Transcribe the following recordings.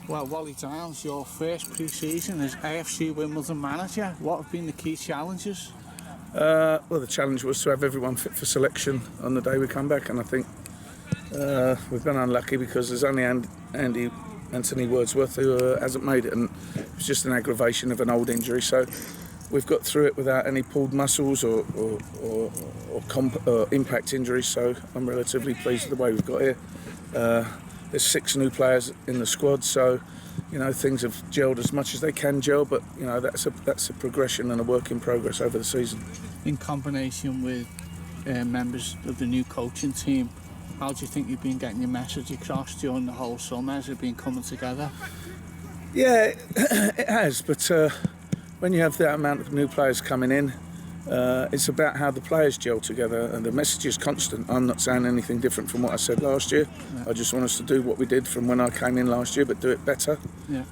Well, Wally Downes, your first pre-season as AFC Wimbledon manager. What have been the key challenges? Well, the challenge was to have everyone fit for selection on the day we come back, and I think we've been unlucky because there's only Anthony Wordsworth who hasn't made it, and it's just an aggravation of an old injury. So we've got through it without any pulled muscles or impact injuries. So I'm relatively pleased with the way we've got here. There's 6 new players in the squad, so things have gelled as much as they can gel. But that's a progression and a work in progress over the season. In combination with members of the new coaching team, how do you think you've been getting your message across during the whole summer as it's been coming together? Yeah, it has. But when you have that amount of new players coming in, it's about how the players gel together, and the message is constant. I'm not saying anything different from what I said last year. Yeah. I just want us to do what we did from when I came in last year, but do it better. Yeah.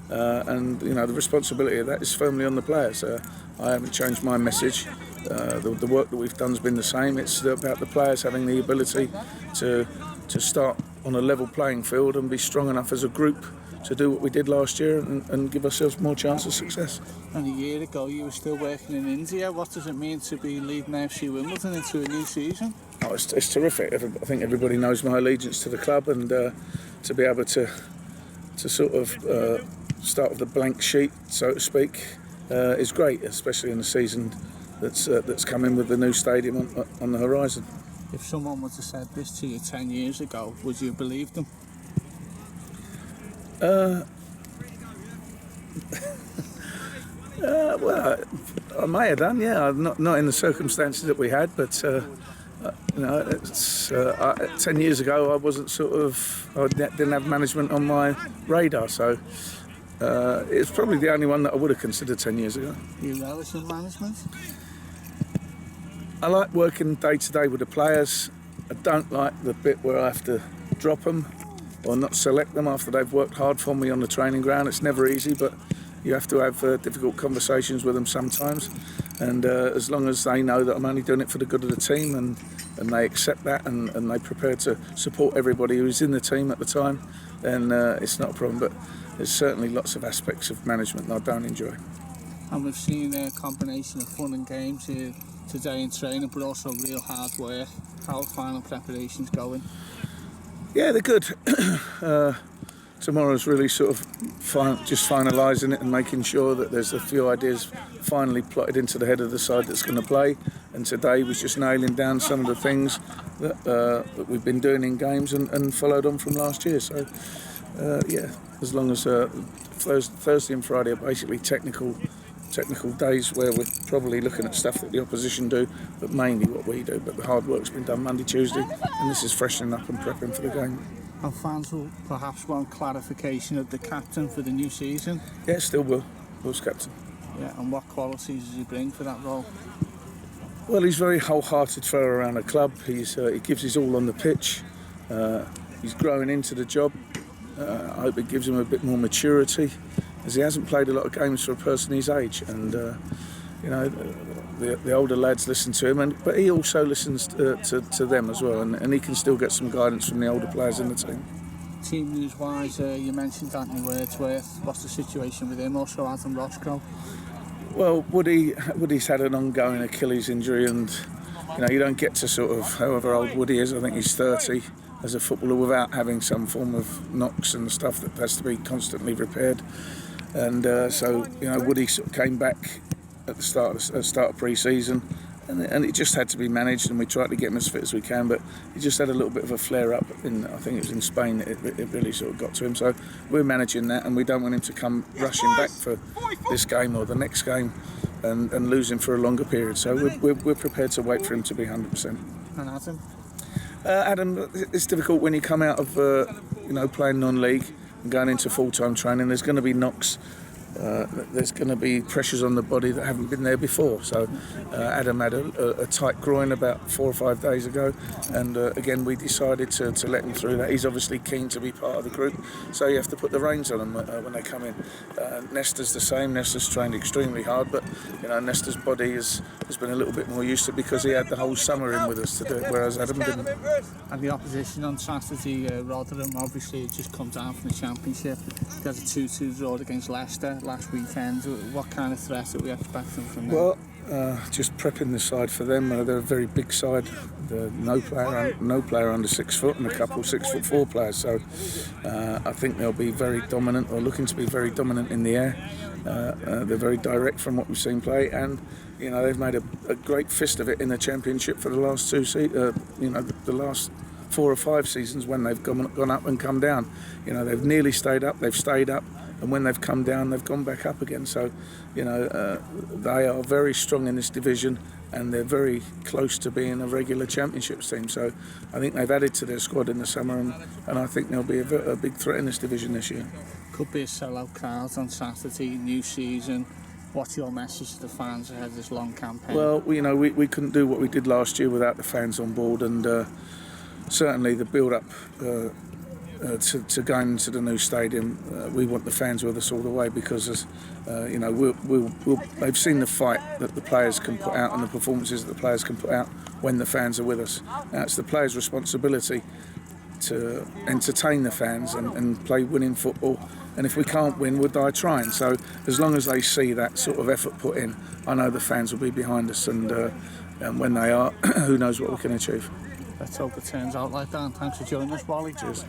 And the responsibility of that is firmly on the players. I haven't changed my message. The work that we've done has been the same. It's about the players having the ability to start on a level playing field and be strong enough as a group to do what we did last year and give ourselves more chance of success. And a year ago you were still working in India. What does it mean to be leading AFC Wimbledon into a new season? Oh, it's terrific. I think everybody knows my allegiance to the club, and to be able to sort of start with a blank sheet, so to speak, is great, especially in a season that's coming with the new stadium on the horizon. If someone would have said this to you 10 years ago, would you believe them? Well, I may have done, yeah. Not in the circumstances that we had, but 10 years ago I didn't have management on my radar, so it's probably the only one that I would have considered 10 years ago. Do you relish in management? I like working day to day with the players. I don't like the bit where I have to drop them or not select them after they've worked hard for me on the training ground. It's never easy, but you have to have difficult conversations with them sometimes. And as long as they know that I'm only doing it for the good of the team, and they accept that, and they're prepared to support everybody who's in the team at the time, then it's not a problem. But there's certainly lots of aspects of management that I don't enjoy. And we've seen a combination of fun and games here today in training, but also real hard work. How are final preparations going? Yeah, they're good. Tomorrow's really sort of just finalising it and making sure that there's a few ideas finally plotted into the head of the side that's going to play. And today was just nailing down some of the things that we've been doing in games and followed on from last year. So, as long as Thursday and Friday are basically technical days where we're probably looking at stuff that the opposition do, but mainly what we do. But the hard work's been done Monday, Tuesday, and this is freshening up and prepping for the game. And fans will perhaps want clarification of the captain for the new season. Yeah, still will. Will's captain. Yeah, and what qualities does he bring for that role? Well, he's a very wholehearted fellow around the club. He gives his all on the pitch. He's growing into the job. I hope it gives him a bit more maturity, as he hasn't played a lot of games for a person his age. And the older lads listen to him, but he also listens to them as well, and he can still get some guidance from the older players in the team. Team news-wise, you mentioned Anthony Wordsworth. What's the situation with him? Also Adam Roscoe. Well, Woody's had an ongoing Achilles injury, and you don't get to sort of, however old Woody is, I think he's 30, as a footballer without having some form of knocks and stuff that has to be constantly repaired. And so Woody sort of came back at the start of pre-season, and it just had to be managed, and we tried to get him as fit as we can, but he just had a little bit of a flare-up I think it was in Spain that it really sort of got to him. So we're managing that, and we don't want him to come rushing back for this game or the next game and lose him for a longer period. So we're prepared to wait for him to be 100%. And Adam? Adam, it's difficult when you come out of playing non-league and going into full-time training. There's going to be knocks. there's going to be pressures on the body that haven't been there before. So Adam had a tight groin about 4 or 5 days ago, and again we decided to let him through that. He's obviously keen to be part of the group, so you have to put the reins on him when they come in. Nesta's the same. Nesta's trained extremely hard, but Nesta's body has been a little bit more used to it because he had the whole summer in with us to do it, whereas Adam didn't. And the opposition on Saturday, Rotherham, obviously it just come down from the Championship. They had a 2-2 draw against Leicester last weekend. What kind of threat are we expecting from them? Well, just prepping the side for them. They're a very big side. No player under 6 foot, and a couple 6'4" players. So I think they'll be very dominant, or looking to be very dominant in the air. They're very direct from what we've seen play, and they've made a great fist of it in the Championship for the last the last 4 or 5 seasons when they've gone up and come down. They've nearly stayed up, they've stayed up, and when they've come down, they've gone back up again. So, they are very strong in this division, and they're very close to being a regular Championships team. So, I think they've added to their squad in the summer, and I think they'll be a big threat in this division this year. Could be a sellout crowd on Saturday, new season. What's your message to the fans ahead of this long campaign? Well, we couldn't do what we did last year without the fans on board, and certainly the build-up to going into the new stadium, we want the fans with us all the way, because they've seen the fight that the players can put out and the performances that the players can put out when the fans are with us. Now, it's the players' responsibility to entertain the fans and play winning football, and if we can't win, we'll die trying. So as long as they see that sort of effort put in, I know the fans will be behind us, and when they are, who knows what we can achieve. Let's hope it turns out like that, and thanks for joining us, Wally. Cheers.